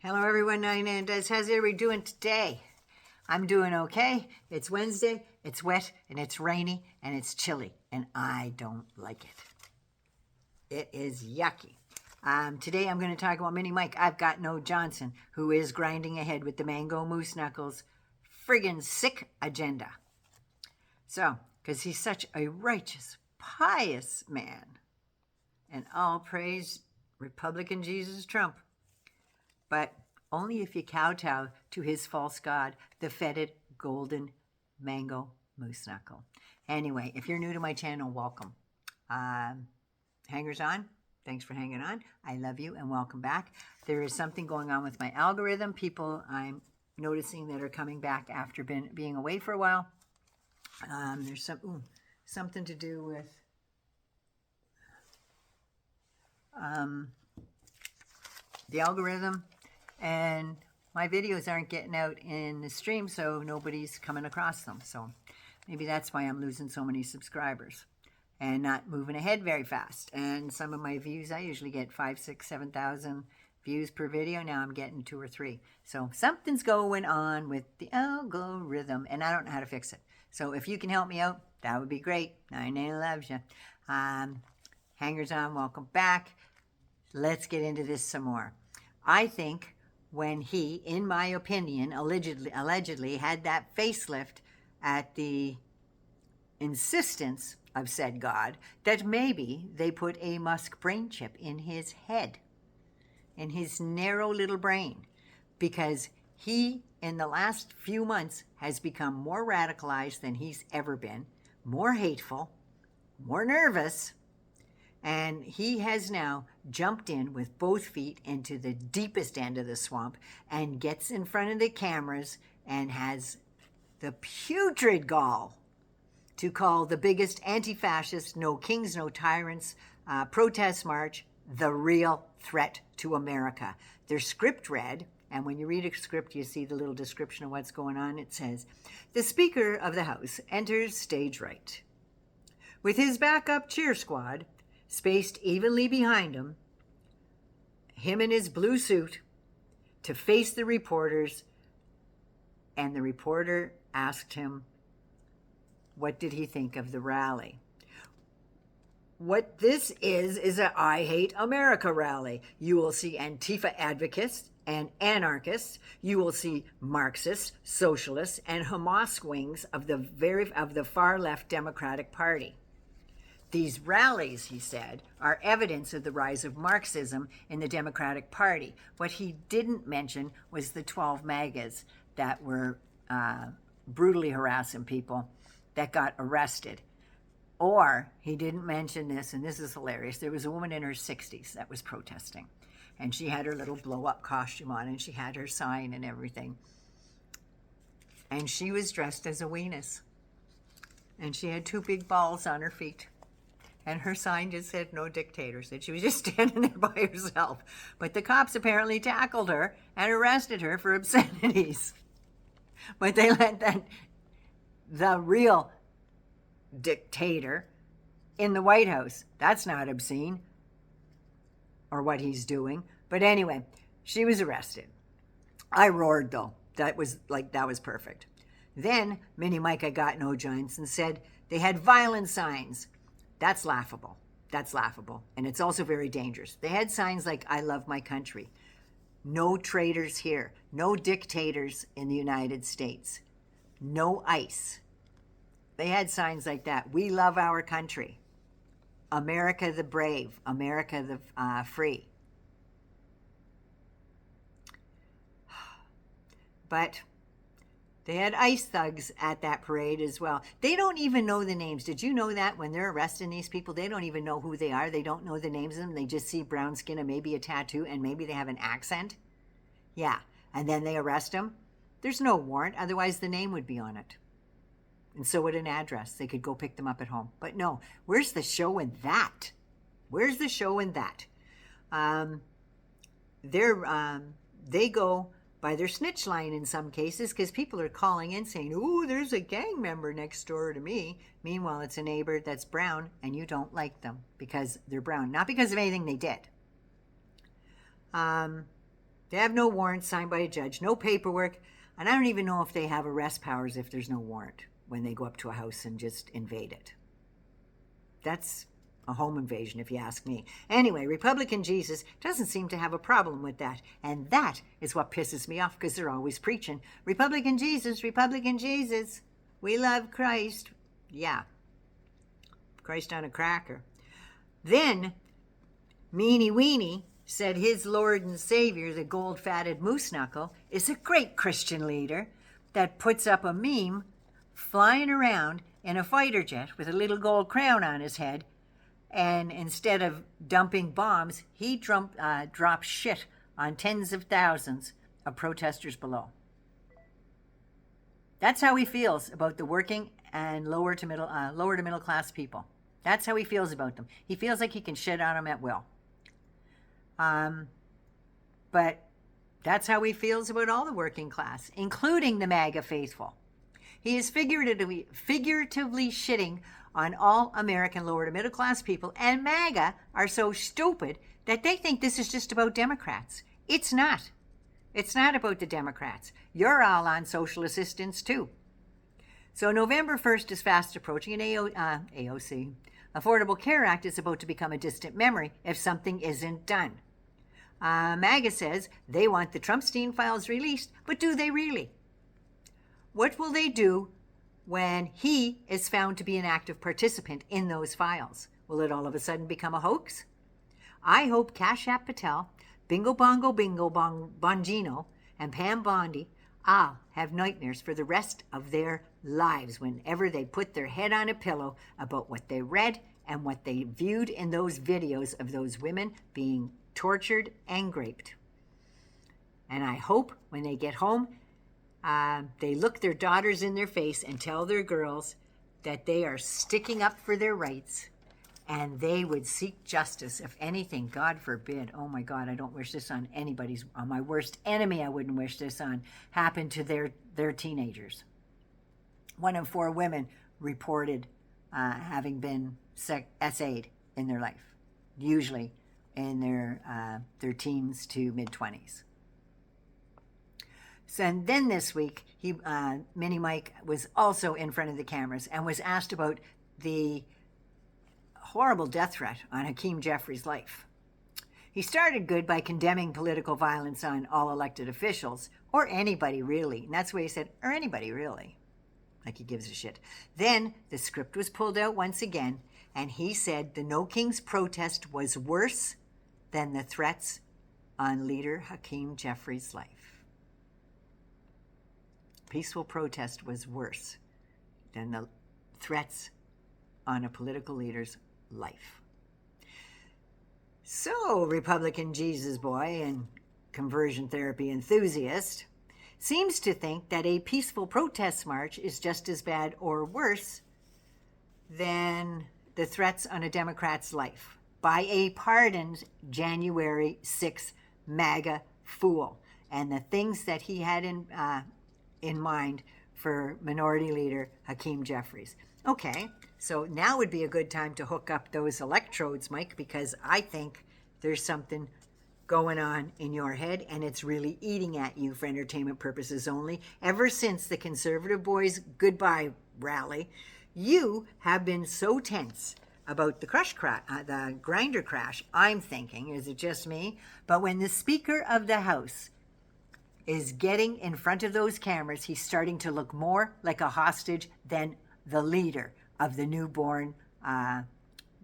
Hello everyone, How's everybody doing today? I'm doing okay. It's Wednesday, it's wet, and it's rainy, and it's chilly, and I don't like it. It is yucky. Today I'm going to talk about Mini Mike. I've got no Johnson, who is grinding ahead with the Mango Moose Knuckles friggin' sick agenda. So, because he's such a righteous, pious man. And all praise Republican Jesus Trump. But only if you kowtow to his false god, the fetid golden mango moose knuckle. Anyway, if you're new to my channel, welcome. Hangers on, thanks for hanging on. I love you and welcome back. There is something going on with my algorithm. People I'm noticing that are coming back after being away for a while. There's something to do with the algorithm, and my videos aren't getting out in the stream, so nobody's coming across them. So maybe that's why I'm losing so many subscribers and not moving ahead very fast. And some of my views, I usually get 5, 6, 7,000 views per video. Now I'm getting 2 or 3. So something's going on with the algorithm, and I don't know how to fix it. So if you can help me out, that would be great. I loves you. Hangers on, welcome back. Let's get into this some more. I think when he, in my opinion, allegedly had that facelift at the insistence of said God, that maybe they put a Musk brain chip in his head, in his narrow little brain, because he, in the last few months, has become more radicalized than he's ever been, more hateful, more nervous, and he has now jumped in with both feet into the deepest end of the swamp and gets in front of the cameras and has the putrid gall to call the biggest anti-fascist, no kings, no tyrants, protest march the real threat to America. Their script read, and when you read a script, you see the little description of what's going on. It says, the Speaker of the House enters stage right. With his backup cheer squad spaced evenly behind him in his blue suit, to face the reporters, and the reporter asked him, what did he think of the rally? What this is a I Hate America rally. You will see Antifa advocates and anarchists. You will see Marxists, socialists, and Hamas wings of the far left Democratic Party. These rallies, he said, are evidence of the rise of Marxism in the Democratic Party. What he didn't mention was the 12 MAGAs that were brutally harassing people that got arrested. Or he didn't mention this, and this is hilarious. There was a woman in her 60s that was protesting, and she had her little blow-up costume on, and she had her sign and everything. And she was dressed as a weenus. And she had 2 big balls on her feet. And her sign just said, no dictators, that she was just standing there by herself. But the cops apparently tackled her and arrested her for obscenities. But they let the real dictator in the White House. That's not obscene, or what he's doing. But anyway, she was arrested. I roared, though. That was perfect. Then Mini Mike, I got no joints, and said they had violent signs. That's laughable. That's laughable. And it's also very dangerous. They had signs like, I love my country. No traitors here. No dictators in the United States. No ICE. They had signs like that. We love our country. America the brave. America the free. But they had ICE thugs at that parade as well. They don't even know the names. Did you know that when they're arresting these people, they don't even know who they are? They don't know the names of them. They just see brown skin and maybe a tattoo, and maybe they have an accent. Yeah, and then they arrest them. There's no warrant, otherwise the name would be on it. And so would an address. They could go pick them up at home. But no, where's the show in that? Where's the show in that? They go by their snitch line in some cases, because people are calling in saying, oh, there's a gang member next door to me. Meanwhile, it's a neighbor that's brown, and you don't like them because they're brown. Not because of anything they did. They have no warrant signed by a judge, no paperwork, and I don't even know if they have arrest powers if there's no warrant when they go up to a house and just invade it. That's a home invasion, if you ask me. Anyway, Republican Jesus doesn't seem to have a problem with that, and that is what pisses me off, because they're always preaching, Republican Jesus, we love Christ. Yeah, Christ on a cracker. Then, Meanie Weenie said his Lord and Savior, the gold-fatted moose knuckle, is a great Christian leader that puts up a meme flying around in a fighter jet with a little gold crown on his head, and instead of dumping bombs, he drops shit on tens of thousands of protesters below. That's how he feels about the working and lower to middle class people. That's how he feels about them. He feels like he can shit on them at will. But that's how he feels about all the working class, including the MAGA faithful. He is figuratively shitting on all American lower to middle class people, and MAGA are so stupid that they think this is just about Democrats. It's not. It's not about the Democrats. You're all on social assistance too. So November 1st is fast approaching, and AOC, Affordable Care Act, is about to become a distant memory if something isn't done. MAGA says they want the Trumpstein files released, but do they really? What will they do when he is found to be an active participant in those files? Will it all of a sudden become a hoax? I hope Cash App Patel, Bingo Bongo Bingo Bongino, and Pam Bondi all have nightmares for the rest of their lives whenever they put their head on a pillow about what they read and what they viewed in those videos of those women being tortured and raped. And I hope when they get home, they look their daughters in their face and tell their girls that they are sticking up for their rights and they would seek justice. If anything, God forbid, oh my God, I don't wish this on my worst enemy, I wouldn't wish this on, happened to their teenagers. 1 in 4 women reported having been SA'd in their life, usually in their teens to mid-20s. So, and then this week, Mini Mike was also in front of the cameras and was asked about the horrible death threat on Hakeem Jeffrey's life. He started good by condemning political violence on all elected officials, or anybody really. And that's why he said, or anybody really. Like he gives a shit. Then the script was pulled out once again, and he said the No Kings protest was worse than the threats on leader Hakeem Jeffrey's life. Peaceful protest was worse than the threats on a political leader's life. So, Republican Jesus boy and conversion therapy enthusiast seems to think that a peaceful protest march is just as bad or worse than the threats on a Democrat's life by a pardoned January 6th MAGA fool and the things that he had in mind for Minority Leader Hakeem Jeffries. Okay, so now would be a good time to hook up those electrodes, Mike, because I think there's something going on in your head, and it's really eating at you for entertainment purposes only. Ever since the Conservative Boys' goodbye rally, you have been so tense about the grinder crash. I'm thinking, is it just me? But when the Speaker of the House is getting in front of those cameras, he's starting to look more like a hostage than the leader of the newborn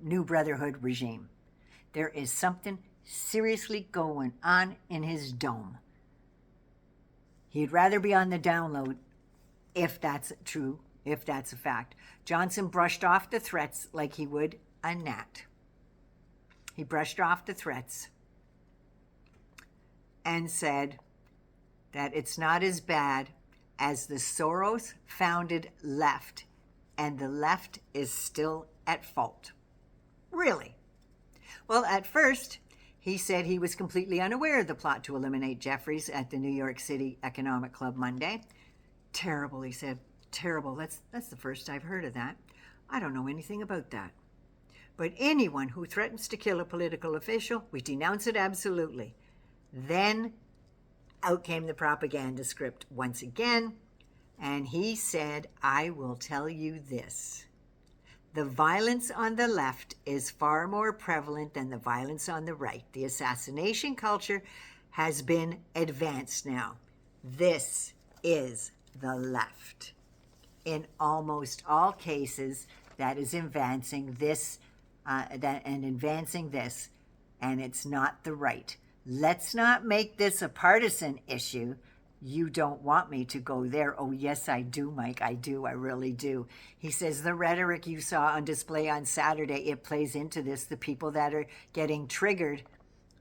New Brotherhood regime. There is something seriously going on in his dome. He'd rather be on the download if that's true, if that's a fact. Johnson brushed off the threats like he would a gnat. He brushed off the threats and said that it's not as bad as the Soros-founded left, and the left is still at fault. Really? Well, at first, he said he was completely unaware of the plot to eliminate Jeffries at the New York City Economic Club Monday. Terrible, he said. Terrible. That's the first I've heard of that. I don't know anything about that. But anyone who threatens to kill a political official, we denounce it absolutely. Then out came the propaganda script once again, and he said, I will tell you this. The violence on the left is far more prevalent than the violence on the right. The assassination culture has been advanced now. This is the left. In almost all cases, that is advancing this, and it's not the right. Let's not make this a partisan issue. You don't want me to go there. Oh, yes, I do, Mike. I do. I really do. He says the rhetoric you saw on display on Saturday, it plays into this. The people that are getting triggered,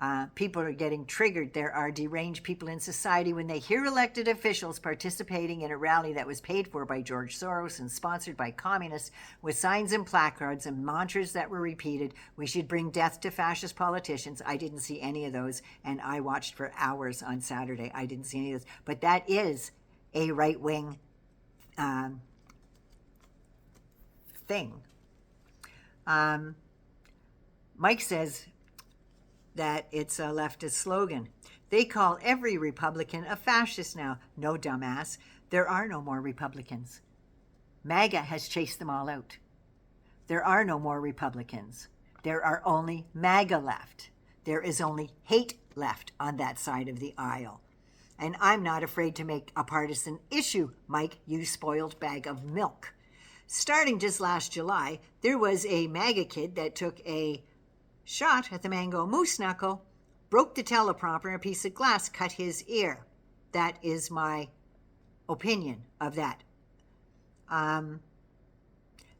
There are deranged people in society when they hear elected officials participating in a rally that was paid for by George Soros and sponsored by communists with signs and placards and mantras that were repeated. We should bring death to fascist politicians. I didn't see any of those, and I watched for hours on Saturday. I didn't see any of those. But that is a right-wing thing. Mike says that it's a leftist slogan. They call every Republican a fascist now. No, dumbass. There are no more Republicans. MAGA has chased them all out. There are no more Republicans. There are only MAGA left. There is only hate left on that side of the aisle. And I'm not afraid to make a partisan issue, Mike, you spoiled bag of milk. Starting just last July, there was a MAGA kid that took a shot at the mango moose knuckle, broke the teleprompter, a piece of glass cut his ear. That is my opinion of that.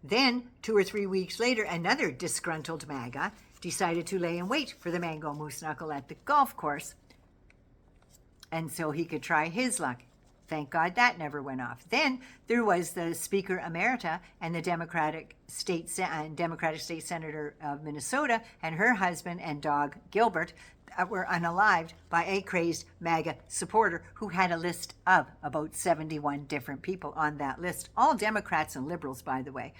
Then, 2 or 3 weeks later, another disgruntled MAGA decided to lay in wait for the mango moose knuckle at the golf course, and so he could try his luck. Thank God that never went off. Then there was the Speaker Emerita and the Democratic State Senator of Minnesota and her husband and dog Gilbert were unalived by a crazed MAGA supporter who had a list of about 71 different people on that list, all Democrats and liberals, by the way.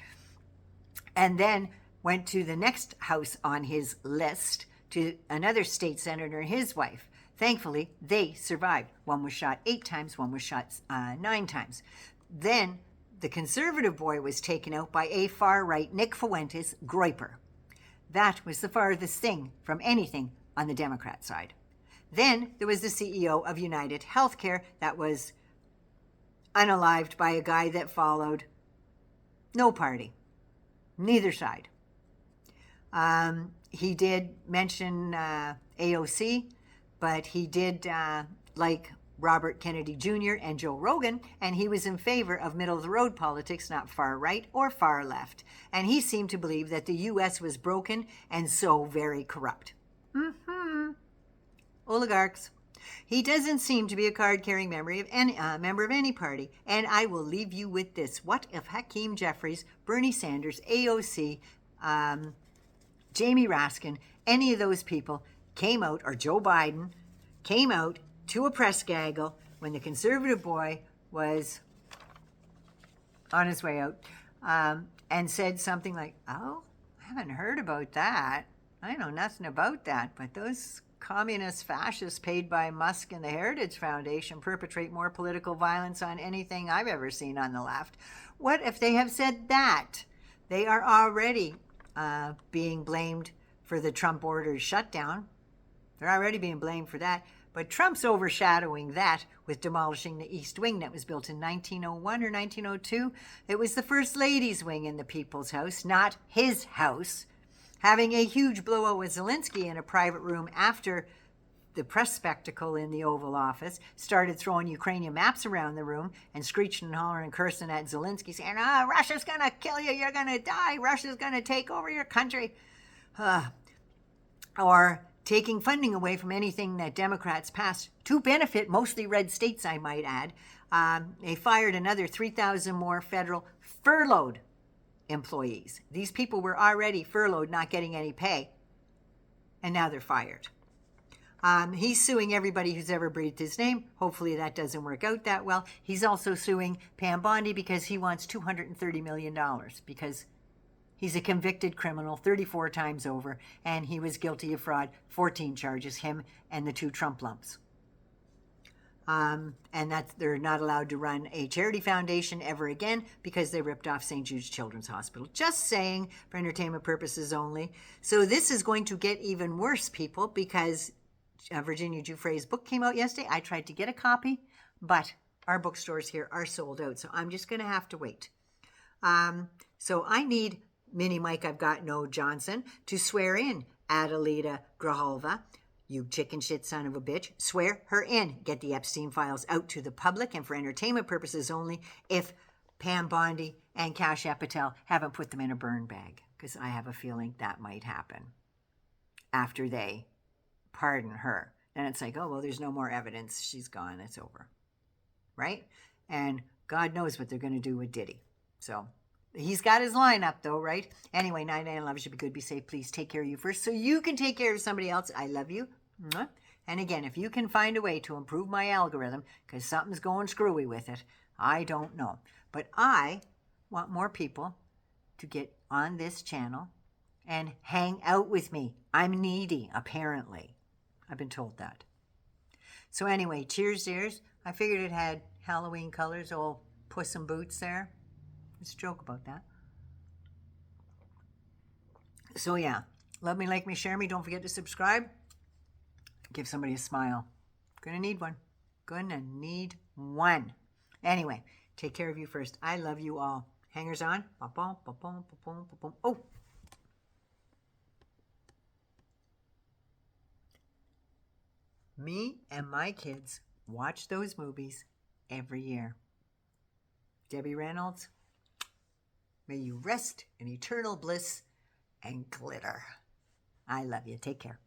And then went to the next house on his list, to another state senator and his wife. Thankfully, they survived. One was shot 8 times, one was shot 9 times. Then the conservative boy was taken out by a far-right Nick Fuentes Groyper. That was the farthest thing from anything on the Democrat side. Then there was the CEO of United Healthcare that was unalived by a guy that followed no party, neither side. He did mention AOC, but he did like Robert Kennedy Jr. and Joe Rogan, and he was in favor of middle-of-the-road politics, not far right or far left. And he seemed to believe that the U.S. was broken and so very corrupt. Oligarchs. He doesn't seem to be a card-carrying member of any party. And I will leave you with this. What if Hakeem Jeffries, Bernie Sanders, AOC, Jamie Raskin, any of those people came out, or Joe Biden came out to a press gaggle when the conservative boy was on his way out, and said something like, oh, I haven't heard about that. I know nothing about that, but those communist fascists paid by Musk and the Heritage Foundation perpetrate more political violence on anything I've ever seen on the left. What if they have said that? They are already being blamed for the Trump ordered shutdown. They're already being blamed for that. But Trump's overshadowing that with demolishing the East Wing that was built in 1901 or 1902. It was the First Lady's wing in the People's House, not his house. Having a huge blowout with Zelensky in a private room after the press spectacle in the Oval Office, started throwing Ukrainian maps around the room and screeching and hollering and cursing at Zelensky, saying, Russia's going to kill you, you're going to die, Russia's going to take over your country. Or taking funding away from anything that Democrats passed to benefit mostly red states, I might add. They fired another 3,000 more federal furloughed employees. These people were already furloughed, not getting any pay, and now they're fired. He's suing everybody who's ever breathed his name. Hopefully that doesn't work out that well. He's also suing Pam Bondi because he wants $230 million because he's a convicted criminal 34 times over, and he was guilty of fraud, 14 charges, him and the 2 Trump lumps. And that they're not allowed to run a charity foundation ever again because they ripped off St. Jude's Children's Hospital. Just saying, for entertainment purposes only. So this is going to get even worse, people, because Virginia Giuffre's book came out yesterday. I tried to get a copy, but our bookstores here are sold out, so I'm just going to have to wait. So I need Mini Mike, I've got no Johnson, to swear in Adelita Grijalva. You chicken shit son of a bitch. Swear her in. Get the Epstein files out to the public and for entertainment purposes only if Pam Bondi and Kasia Patel haven't put them in a burn bag, because I have a feeling that might happen after they pardon her. Then it's like, oh, well, there's no more evidence. She's gone. It's over. Right? And God knows what they're going to do with Diddy. So he's got his lineup, though, right? Anyway, 99 love, should be good, be safe. Please take care of you first so you can take care of somebody else. I love you. And again, if you can find a way to improve my algorithm, because something's going screwy with it, I don't know. But I want more people to get on this channel and hang out with me. I'm needy, apparently. I've been told that. So anyway, cheers, dears. I figured it had Halloween colors, old Puss in Boots there. Let's joke about that. So yeah, love me, like me, share me. Don't forget to subscribe. Give somebody a smile. Gonna need one. Gonna need one. Anyway, take care of you first. I love you all. Hangers on. Oh. Me and my kids watch those movies every year. Debbie Reynolds, may you rest in eternal bliss and glitter. I love you. Take care.